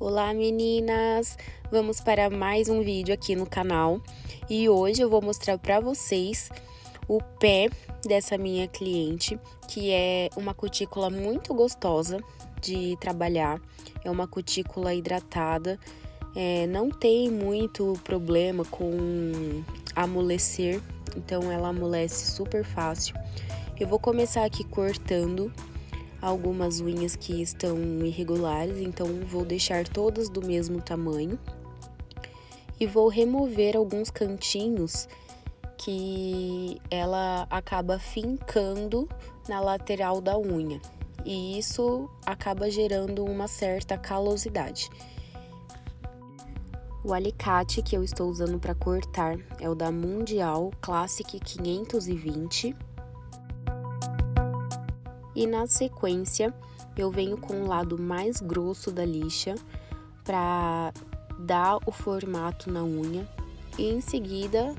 Olá meninas! Vamos para mais um vídeo aqui no canal e hoje eu vou mostrar para vocês o pé dessa minha cliente, que é uma cutícula muito gostosa de trabalhar, é uma cutícula hidratada, não tem muito problema com amolecer, então ela amolece super fácil. Eu vou começar aqui cortando algumas unhas que estão irregulares, então vou deixar todas do mesmo tamanho e vou remover alguns cantinhos que ela acaba fincando na lateral da unha e isso acaba gerando uma certa calosidade. O alicate que eu estou usando para cortar é o da Mundial Classic 520. E na sequência, eu venho com o lado mais grosso da lixa para dar o formato na unha. E em seguida,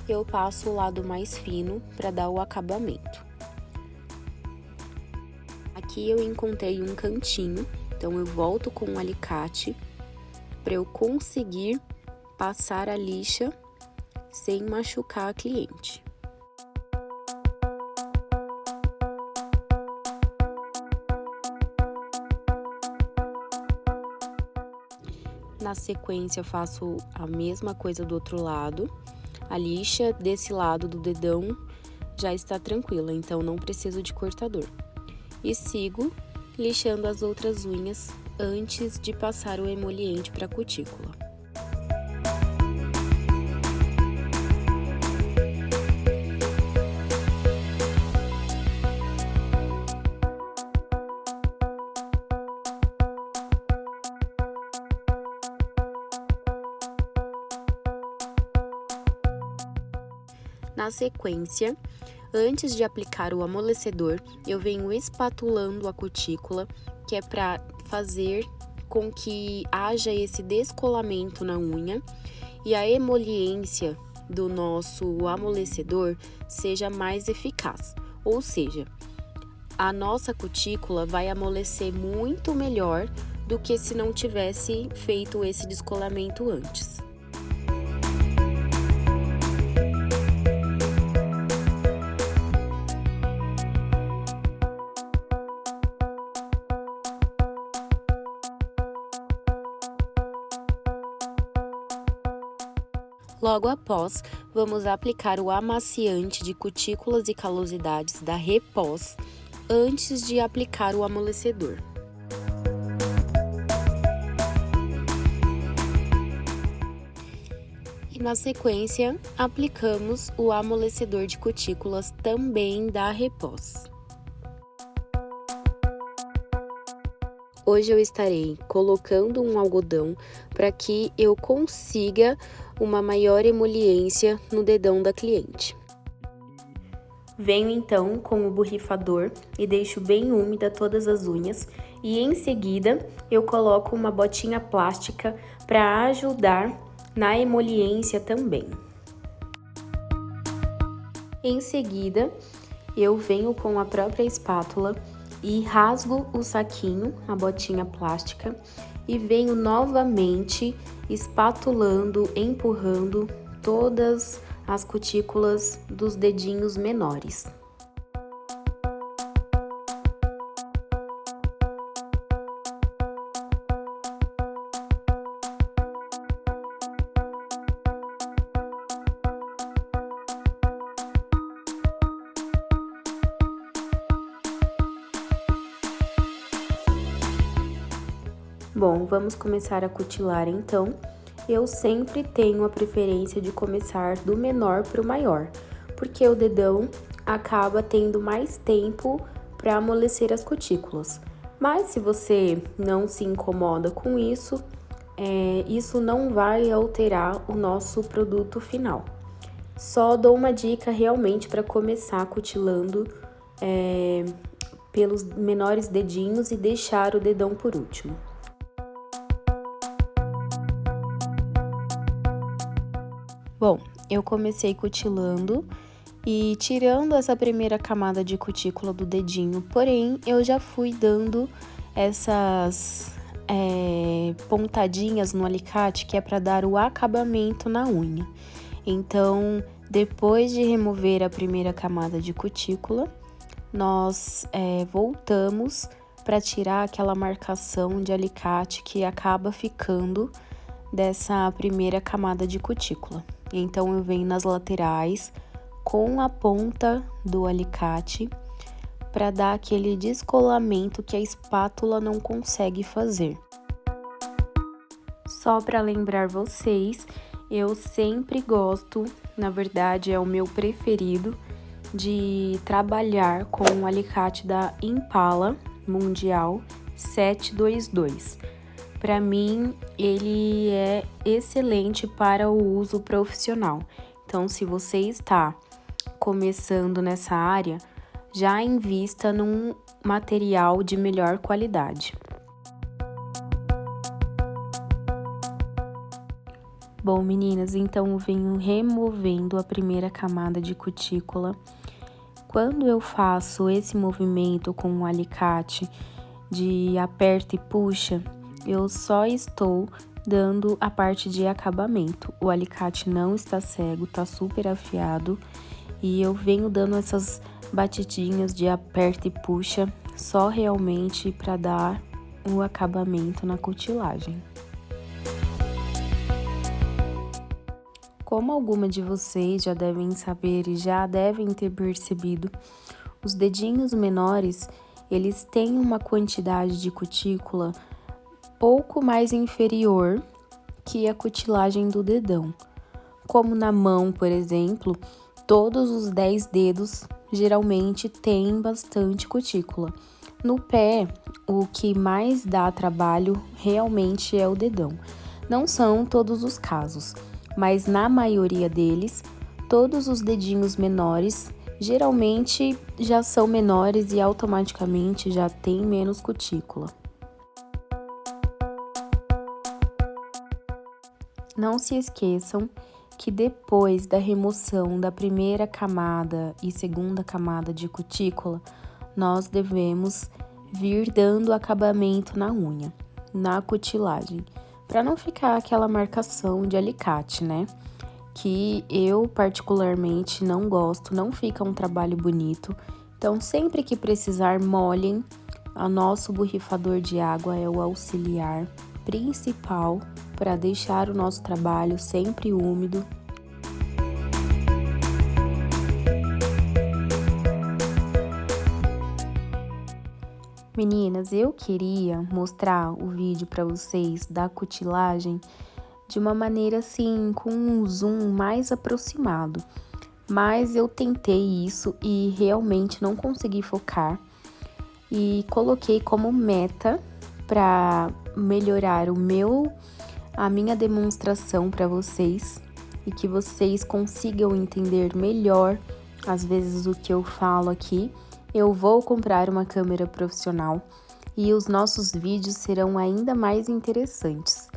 eu passo o lado mais fino para dar o acabamento. Aqui eu encontrei um cantinho, então eu volto com o alicate para eu conseguir passar a lixa sem machucar a cliente. Na sequência, eu faço a mesma coisa do outro lado. A lixa desse lado do dedão já está tranquila, então não preciso de cortador. E sigo lixando as outras unhas antes de passar o emoliente para a cutícula. Na sequência, antes de aplicar o amolecedor, eu venho espatulando a cutícula, que é para fazer com que haja esse descolamento na unha e a emoliência do nosso amolecedor seja mais eficaz. Ou seja, a nossa cutícula vai amolecer muito melhor do que se não tivesse feito esse descolamento antes. Logo após, vamos aplicar o amaciante de cutículas e calosidades da Repós antes de aplicar o amolecedor. E na sequência, aplicamos o amolecedor de cutículas também da Repós. Hoje eu estarei colocando um algodão para que eu consiga uma maior emoliência no dedão da cliente. Venho então com o borrifador e deixo bem úmida todas as unhas e em seguida eu coloco uma botinha plástica para ajudar na emoliência também. Em seguida, eu venho com a própria espátula e rasgo o saquinho, a botinha plástica, e venho novamente espatulando, empurrando todas as cutículas dos dedinhos menores. Bom, vamos começar a cutilar então. Eu sempre tenho a preferência de começar do menor para o maior, porque o dedão acaba tendo mais tempo para amolecer as cutículas. Mas se você não se incomoda com isso, isso não vai alterar o nosso produto final. Só dou uma dica realmente para começar cutilando pelos menores dedinhos e deixar o dedão por último. Bom, eu comecei cutilando e tirando essa primeira camada de cutícula do dedinho, porém eu já fui dando essas pontadinhas no alicate que é para dar o acabamento na unha. Então, depois de remover a primeira camada de cutícula, nós voltamos para tirar aquela marcação de alicate que acaba ficando dessa primeira camada de cutícula. Então, eu venho nas laterais com a ponta do alicate para dar aquele descolamento que a espátula não consegue fazer. Só para lembrar vocês, eu sempre gosto, na verdade é o meu preferido, de trabalhar com o alicate da Impala Mundial 722. Para mim, ele é excelente para o uso profissional. Então, se você está começando nessa área, já invista num material de melhor qualidade. Bom, meninas, então eu venho removendo a primeira camada de cutícula. Quando eu faço esse movimento com o alicate de aperta e puxa, eu só estou dando a parte de acabamento. O alicate não está cego, está super afiado e eu venho dando essas batidinhas de aperta e puxa só realmente para dar o acabamento na cutilagem. Como alguma de vocês já devem saber e já devem ter percebido, os dedinhos menores, eles têm uma quantidade de cutícula pouco mais inferior que a cutilagem do dedão. Como na mão, por exemplo, todos os 10 dedos geralmente têm bastante cutícula. No pé, o que mais dá trabalho realmente é o dedão. Não são todos os casos, mas na maioria deles, todos os dedinhos menores geralmente já são menores e automaticamente já tem menos cutícula. Não se esqueçam que depois da remoção da primeira camada e segunda camada de cutícula, nós devemos vir dando acabamento na unha, na cutilagem, para não ficar aquela marcação de alicate, né? Que eu particularmente não gosto, não fica um trabalho bonito. Então, sempre que precisar, molhem. O nosso borrifador de água é o auxiliar principal para deixar o nosso trabalho sempre úmido. Meninas, eu queria mostrar o vídeo para vocês da cutilagem de uma maneira assim, com um zoom mais aproximado. Mas eu tentei isso e realmente não consegui focar. E coloquei como meta para melhorar a minha demonstração para vocês e que vocês consigam entender melhor, às vezes, o que eu falo aqui. Eu vou comprar uma câmera profissional e os nossos vídeos serão ainda mais interessantes.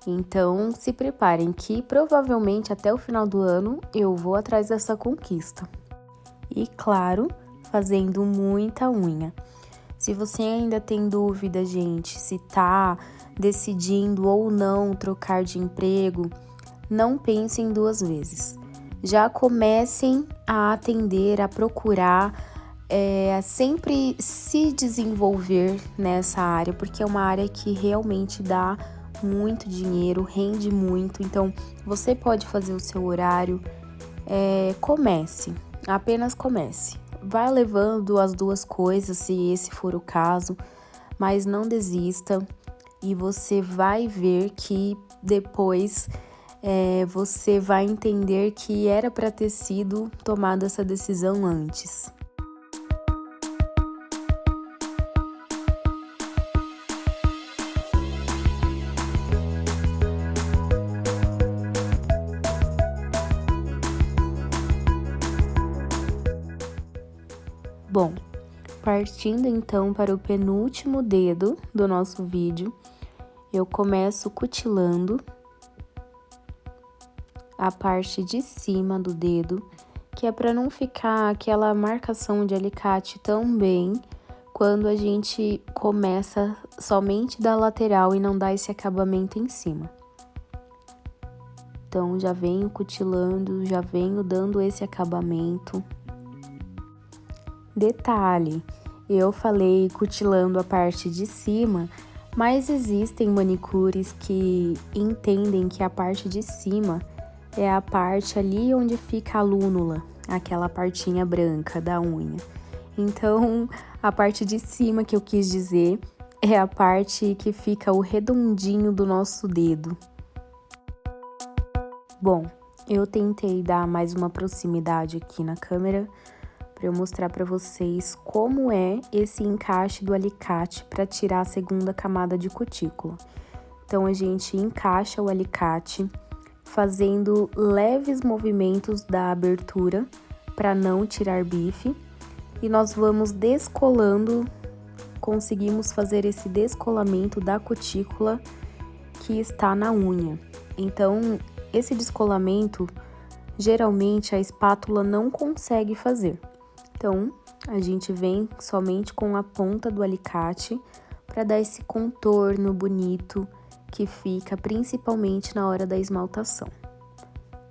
Então, se preparem que provavelmente até o final do ano eu vou atrás dessa conquista. E claro, fazendo muita unha. Se você ainda tem dúvida, gente, se tá decidindo ou não trocar de emprego, não pensem duas vezes. Já comecem a atender, a procurar, sempre se desenvolver nessa área, porque é uma área que realmente dá muito dinheiro, rende muito. Então, você pode fazer o seu horário, apenas comece. Vá levando as duas coisas, se esse for o caso, mas não desista e você vai ver que depois você vai entender que era para ter sido tomada essa decisão antes. Bom, partindo então para o penúltimo dedo do nosso vídeo, eu começo cutilando a parte de cima do dedo, que é para não ficar aquela marcação de alicate tão bem quando a gente começa somente da lateral e não dá esse acabamento em cima. Então, já venho cutilando, já venho dando esse acabamento. Detalhe, eu falei cutilando a parte de cima, mas existem manicures que entendem que a parte de cima é a parte ali onde fica a lúnula, aquela partinha branca da unha. Então, a parte de cima que eu quis dizer é a parte que fica o redondinho do nosso dedo. Bom, eu tentei dar mais uma proximidade aqui na câmera para eu mostrar para vocês como é esse encaixe do alicate para tirar a segunda camada de cutícula. Então, a gente encaixa o alicate fazendo leves movimentos da abertura para não tirar bife. E nós vamos descolando, conseguimos fazer esse descolamento da cutícula que está na unha. Então, esse descolamento, geralmente a espátula não consegue fazer. Então, a gente vem somente com a ponta do alicate para dar esse contorno bonito que fica principalmente na hora da esmaltação.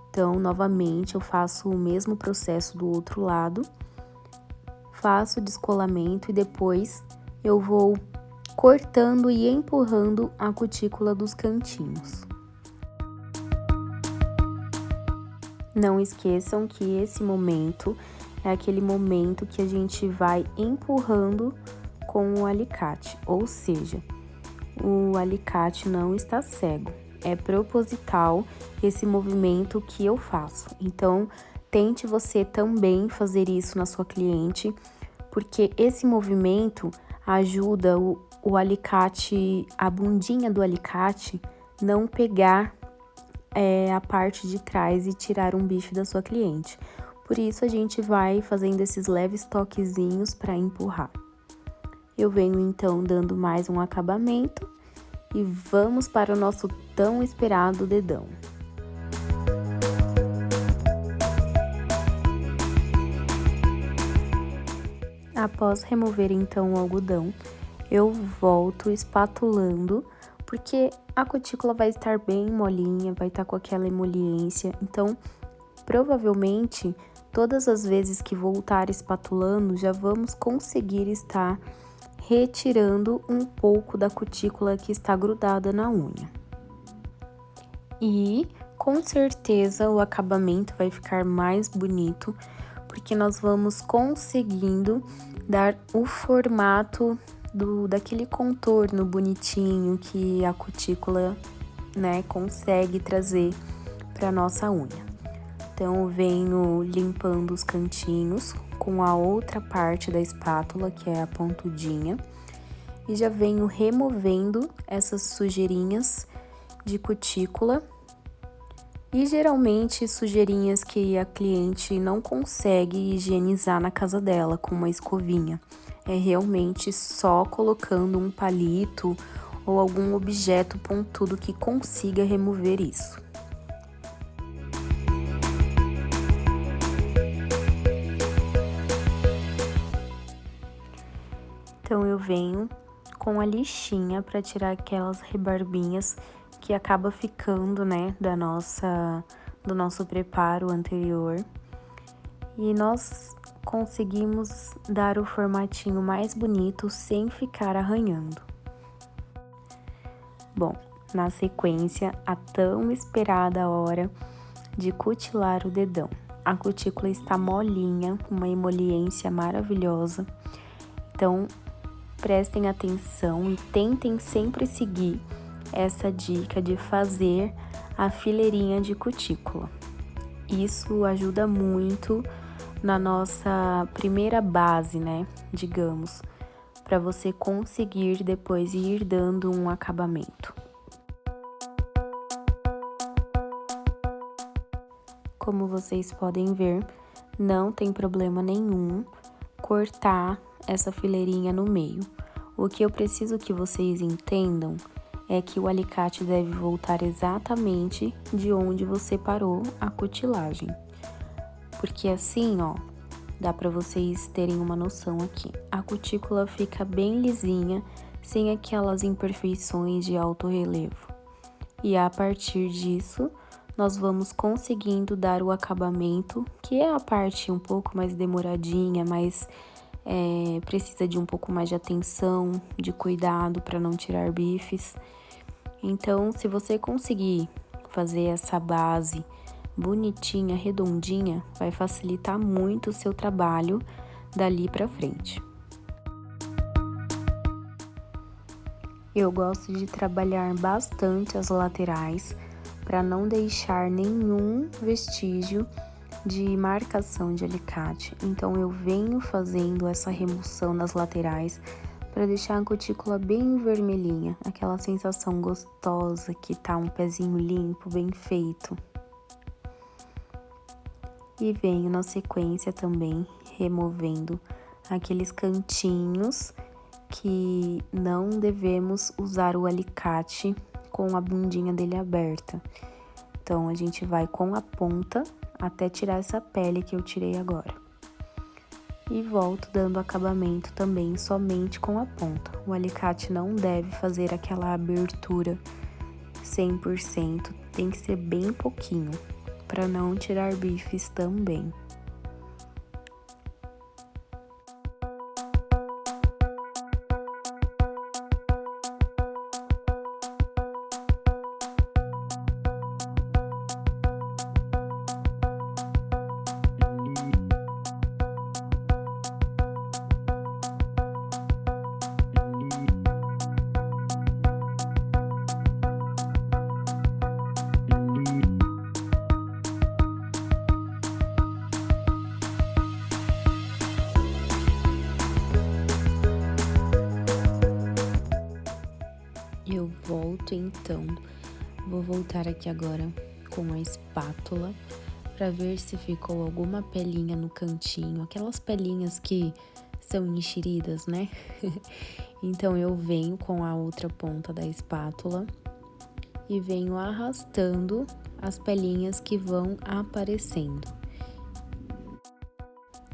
Então, novamente, eu faço o mesmo processo do outro lado. Faço o descolamento e depois eu vou cortando e empurrando a cutícula dos cantinhos. Não esqueçam que esse momento é aquele momento que a gente vai empurrando com o alicate, ou seja, o alicate não está cego, é proposital esse movimento que eu faço. Então, tente você também fazer isso na sua cliente, porque esse movimento ajuda o alicate, a bundinha do alicate, não pegar a parte de trás e tirar um bife da sua cliente. Por isso, a gente vai fazendo esses leves toquezinhos para empurrar. Eu venho, então, dando mais um acabamento e vamos para o nosso tão esperado dedão. Após remover, então, o algodão, eu volto espatulando, porque a cutícula vai estar bem molinha, vai estar com aquela emoliência. Então, provavelmente, todas as vezes que voltar espatulando, já vamos conseguir estar retirando um pouco da cutícula que está grudada na unha. E, com certeza, o acabamento vai ficar mais bonito, porque nós vamos conseguindo dar o formato daquele contorno bonitinho que a cutícula, né, consegue trazer para nossa unha. Então, eu venho limpando os cantinhos com a outra parte da espátula, que é a pontudinha, e já venho removendo essas sujeirinhas de cutícula. E geralmente sujeirinhas que a cliente não consegue higienizar na casa dela com uma escovinha. É realmente só colocando um palito ou algum objeto pontudo que consiga remover isso. Então, eu venho com a lixinha para tirar aquelas rebarbinhas que acaba ficando, né, do nosso preparo anterior. E nós conseguimos dar o formatinho mais bonito sem ficar arranhando. Bom, na sequência, a tão esperada hora de cutilar o dedão. A cutícula está molinha, uma emoliência maravilhosa. Então, prestem atenção e tentem sempre seguir essa dica de fazer a fileirinha de cutícula. Isso ajuda muito na nossa primeira base, né, digamos, para você conseguir depois ir dando um acabamento. Como vocês podem ver, não tem problema nenhum cortar essa fileirinha no meio. O que eu preciso que vocês entendam é que o alicate deve voltar exatamente de onde você parou a cutilagem. Porque assim, ó, Dá para vocês terem uma noção aqui. A cutícula fica bem lisinha, sem aquelas imperfeições de alto relevo. E a partir disso, nós vamos conseguindo dar o acabamento, que é a parte um pouco mais demoradinha, mas precisa de um pouco mais de atenção, de cuidado para não tirar bifes. Então, se você conseguir fazer essa base bonitinha, redondinha, vai facilitar muito o seu trabalho dali para frente. Eu gosto de trabalhar bastante as laterais para não deixar nenhum vestígio de marcação de alicate. Então eu venho fazendo essa remoção nas laterais para deixar a cutícula bem vermelhinha, aquela sensação gostosa que tá um pezinho limpo, bem feito. E venho na sequência também removendo aqueles cantinhos que não devemos usar o alicate com a bundinha dele aberta. Então, a gente vai com a ponta até tirar essa pele que eu tirei agora. E volto dando acabamento também somente com a ponta. O alicate não deve fazer aquela abertura 100%, tem que ser bem pouquinho, para não tirar bifes também. Eu volto então, vou voltar aqui agora com a espátula para ver se ficou alguma pelinha no cantinho, aquelas pelinhas que são enxeridas, né? Então eu venho com a outra ponta da espátula e venho arrastando as pelinhas que vão aparecendo.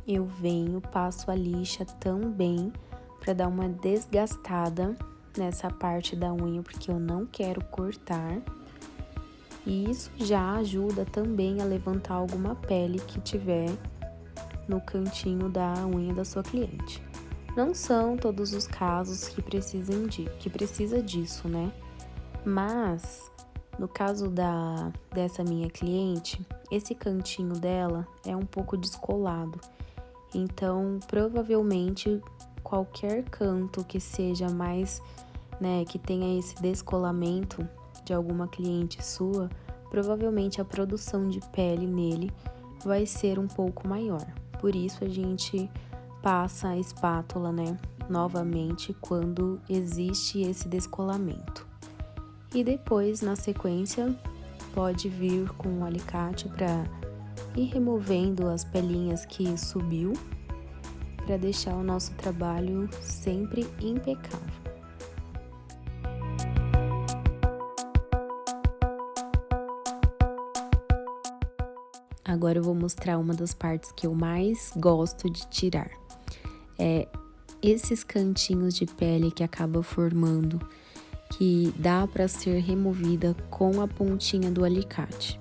Eu venho, passo a lixa também para dar uma desgastada nessa parte da unha, porque eu não quero cortar. E isso já ajuda também a levantar alguma pele que tiver no cantinho da unha da sua cliente. Não são todos os casos que precisa disso, né? Mas no caso dessa minha cliente, esse cantinho dela é um pouco descolado. Então, provavelmente qualquer canto que seja mais, né, que tenha esse descolamento de alguma cliente sua, provavelmente a produção de pele nele vai ser um pouco maior. Por isso a gente passa a espátula, né, novamente quando existe esse descolamento. E depois, na sequência, pode vir com o alicate para ir removendo as pelinhas que subiu, para deixar o nosso trabalho sempre impecável. Agora eu vou mostrar uma das partes que eu mais gosto de tirar. Esses cantinhos de pele que acaba formando, que dá para ser removida com a pontinha do alicate.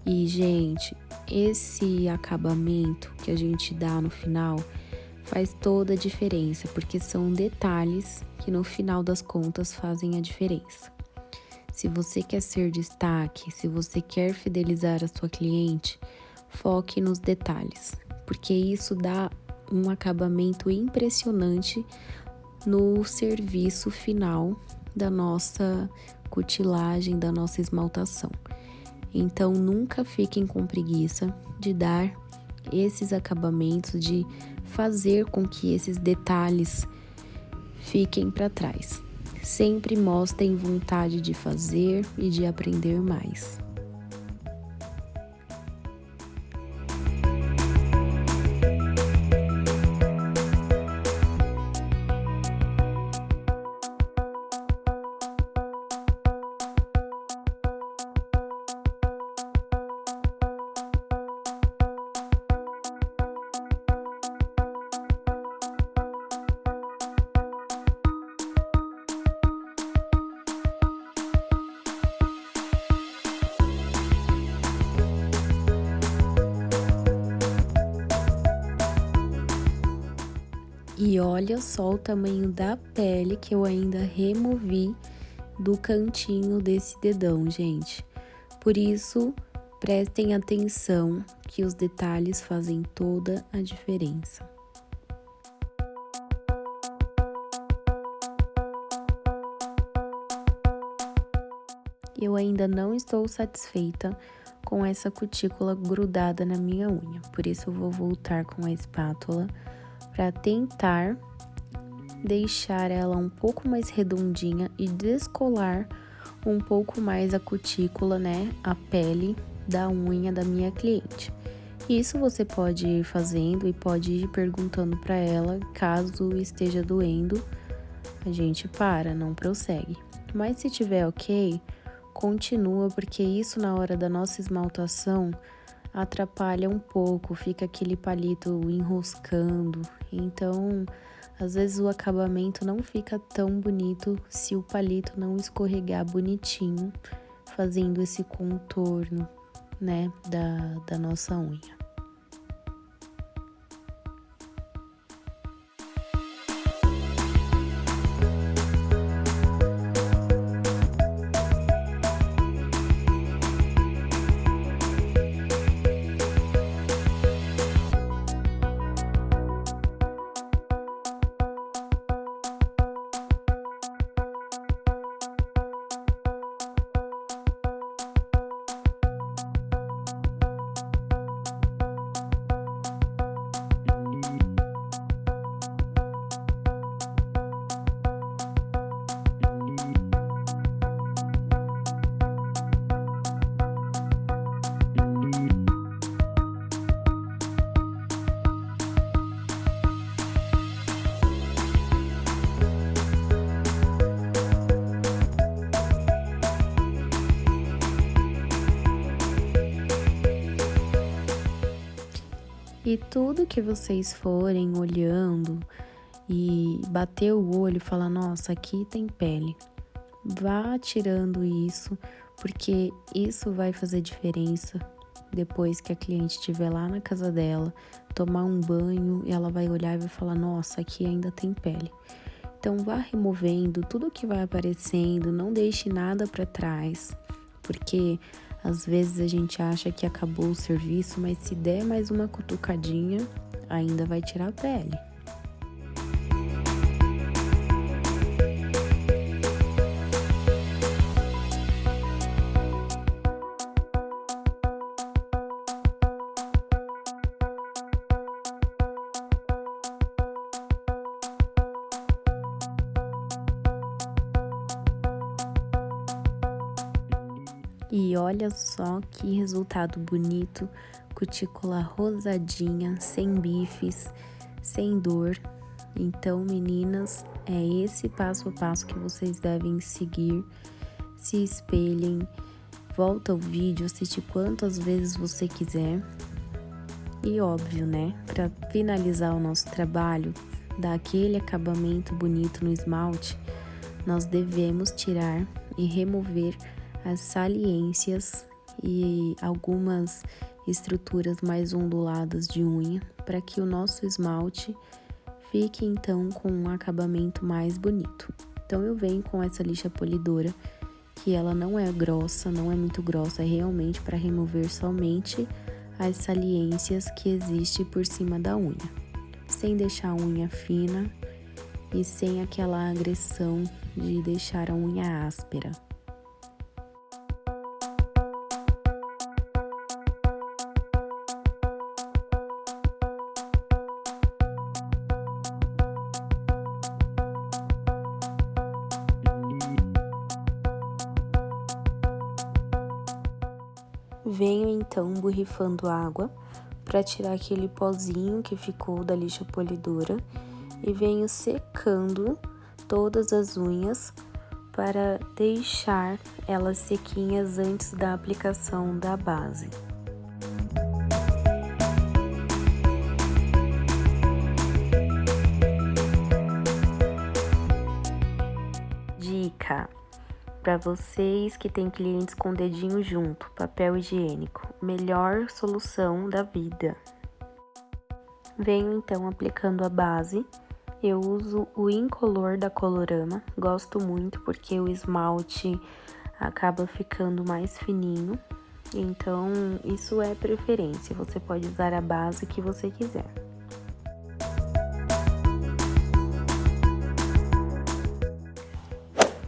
E, gente, esse acabamento que a gente dá no final faz toda a diferença, porque são detalhes que no final das contas fazem a diferença. Se você quer ser destaque, se você quer fidelizar a sua cliente, foque nos detalhes, porque isso dá um acabamento impressionante no serviço final da nossa cutilagem, da nossa esmaltação. Então, nunca fiquem com preguiça de dar esses acabamentos, de fazer com que esses detalhes fiquem para trás. Sempre mostrem vontade de fazer e de aprender mais. E olha só o tamanho da pele que eu ainda removi do cantinho desse dedão, gente. Por isso, prestem atenção que os detalhes fazem toda a diferença. Eu ainda não estou satisfeita com essa cutícula grudada na minha unha, por isso eu vou voltar com a espátula para tentar deixar ela um pouco mais redondinha e descolar um pouco mais a cutícula, né, a pele da unha da minha cliente. Isso você pode ir fazendo e pode ir perguntando para ela, caso esteja doendo, a gente para, não prossegue. Mas se tiver ok, continua, porque isso na hora da nossa esmaltação atrapalha um pouco, fica aquele palito enroscando, então às vezes o acabamento não fica tão bonito se o palito não escorregar bonitinho, fazendo esse contorno, né, da nossa unha. E tudo que vocês forem olhando e bater o olho e falar, nossa, aqui tem pele, vá tirando isso, porque isso vai fazer diferença depois que a cliente estiver lá na casa dela, tomar um banho e ela vai olhar e vai falar, nossa, aqui ainda tem pele. Então vá removendo tudo que vai aparecendo, não deixe nada para trás, porque às vezes a gente acha que acabou o serviço, mas se der mais uma cutucadinha, ainda vai tirar a pele. E olha só que resultado bonito, cutícula rosadinha, sem bifes, sem dor. Então, meninas, é esse passo a passo que vocês devem seguir. Se espelhem, volta o vídeo, assiste quantas vezes você quiser. E óbvio, né, para finalizar o nosso trabalho, dar aquele acabamento bonito no esmalte, nós devemos tirar e remover as saliências e algumas estruturas mais onduladas de unha, para que o nosso esmalte fique então com um acabamento mais bonito. Então eu venho com essa lixa polidora, que ela não é grossa, não é muito grossa, é realmente para remover somente as saliências que existem por cima da unha, sem deixar a unha fina e sem aquela agressão de deixar a unha áspera. Venho então borrifando água para tirar aquele pozinho que ficou da lixa polidora e venho secando todas as unhas para deixar elas sequinhas antes da aplicação da base. Dica: para vocês que têm clientes com dedinho junto, papel higiênico, melhor solução da vida. Venho então aplicando a base Eu uso o Incolor da Colorama, gosto muito porque o esmalte acaba ficando mais fininho, então isso é preferência, você pode usar a base que você quiser.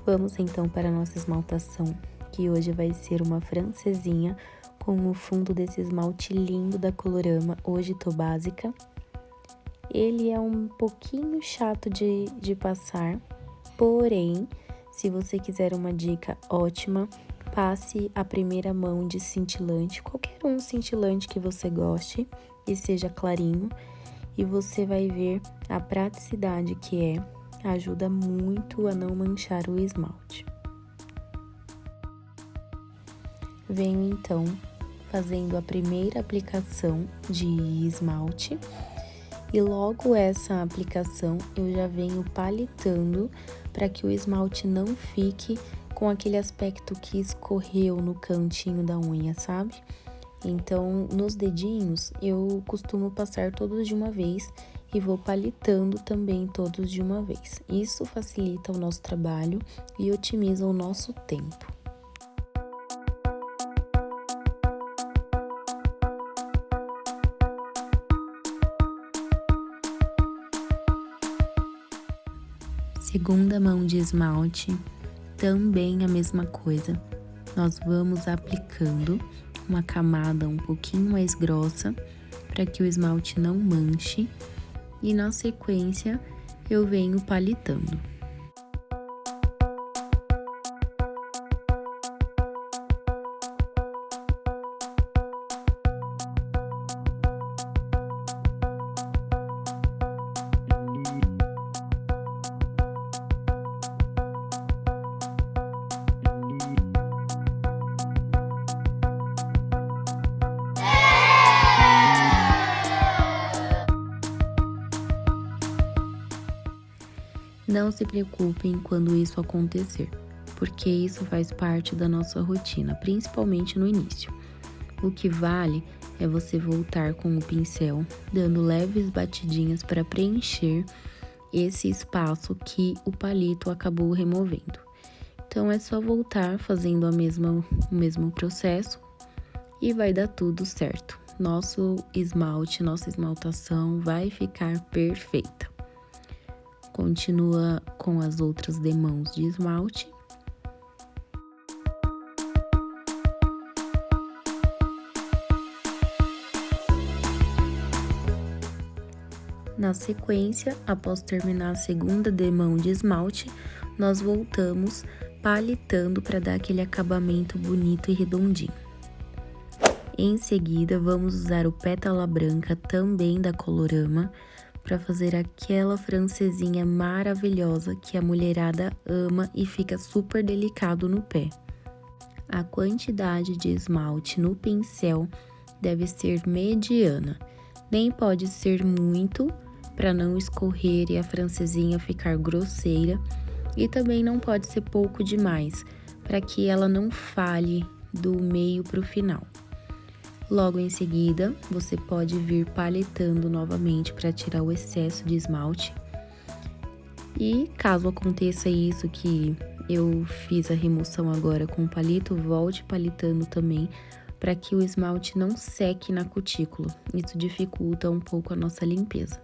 Vamos então para a nossa esmaltação, que hoje vai ser uma francesinha com o fundo desse esmalte lindo da Colorama. Hoje tô básica. Ele é um pouquinho chato de passar, porém, se você quiser uma dica ótima, passe a primeira mão de cintilante, qualquer um cintilante que você goste e seja clarinho, e você vai ver a praticidade que é. Ajuda muito a não manchar o esmalte. Venho então fazendo a primeira aplicação de esmalte e logo essa aplicação eu já venho palitando para que o esmalte não fique com aquele aspecto que escorreu no cantinho da unha, sabe? Então, nos dedinhos eu costumo passar todos de uma vez e vou palitando também todos de uma vez. Isso facilita o nosso trabalho e otimiza o nosso tempo. Segunda mão de esmalte, também a mesma coisa. Nós vamos aplicando uma camada um pouquinho mais grossa para que o esmalte não manche. E na sequência, eu venho palitando. Não se preocupem quando isso acontecer, porque isso faz parte da nossa rotina, principalmente no início. O que vale é você voltar com o pincel, dando leves batidinhas para preencher esse espaço que o palito acabou removendo. Então é só voltar fazendo o mesmo processo e vai dar tudo certo. Nosso esmalte, nossa esmaltação vai ficar perfeita. Continua com as outras demãos de esmalte. Na sequência, após terminar a segunda demão de esmalte, nós voltamos palitando para dar aquele acabamento bonito e redondinho. Em seguida, vamos usar o pétala branca também da Colorama para fazer aquela francesinha maravilhosa que a mulherada ama e fica super delicado no pé. A quantidade de esmalte no pincel deve ser mediana, nem pode ser muito para não escorrer e a francesinha ficar grosseira, e também não pode ser pouco demais para que ela não falhe do meio para o final. Logo em seguida, você pode vir palitando novamente para tirar o excesso de esmalte. E caso aconteça isso que eu fiz a remoção agora com o palito, volte palitando também para que o esmalte não seque na cutícula. Isso dificulta um pouco a nossa limpeza.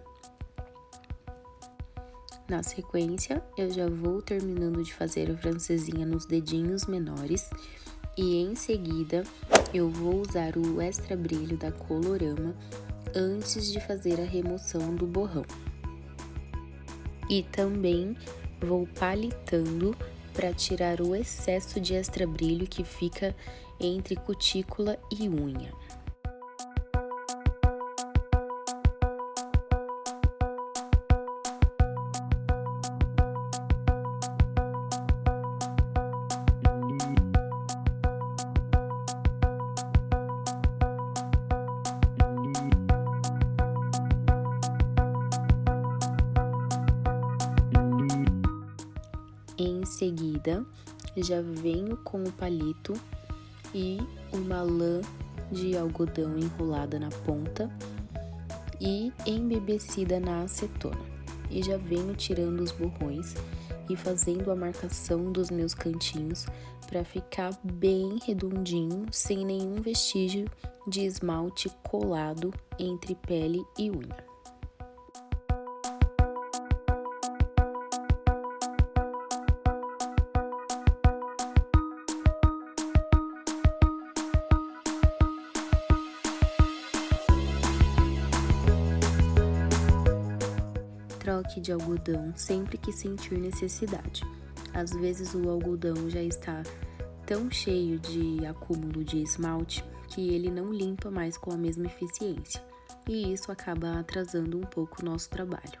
Na sequência, eu já vou terminando de fazer a francesinha nos dedinhos menores. E em seguida, eu vou usar o extra brilho da Colorama antes de fazer a remoção do borrão. E também vou palitando para tirar o excesso de extra brilho que fica entre cutícula e unha. Em seguida, já venho com o palito e uma lã de algodão enrolada na ponta e embebecida na acetona. e já venho tirando os borrões e fazendo a marcação dos meus cantinhos para ficar bem redondinho, sem nenhum vestígio de esmalte colado entre pele e unha. Troque de algodão sempre que sentir necessidade. Às vezes o algodão já está tão cheio de acúmulo de esmalte que ele não limpa mais com a mesma eficiência, e isso acaba atrasando um pouco o nosso trabalho.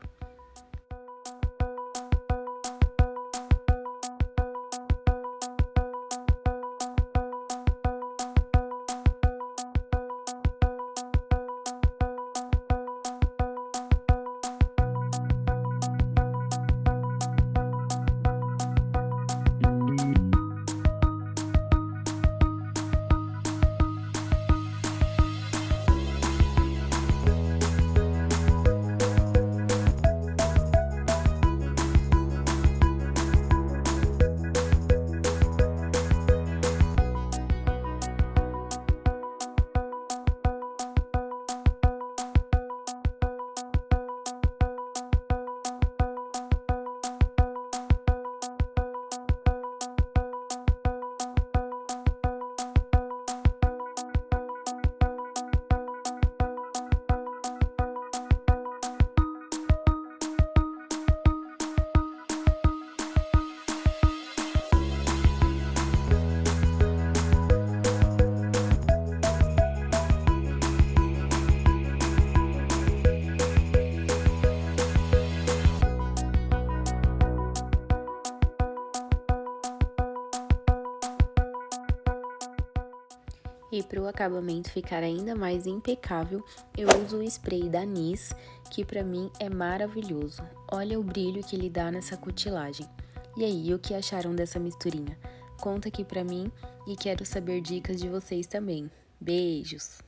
E para o acabamento ficar ainda mais impecável, eu uso o spray da Nis, que para mim é maravilhoso. Olha o brilho que ele dá nessa cutilagem. E aí, o que acharam dessa misturinha? Conta aqui pra mim e quero saber dicas de vocês também. Beijos!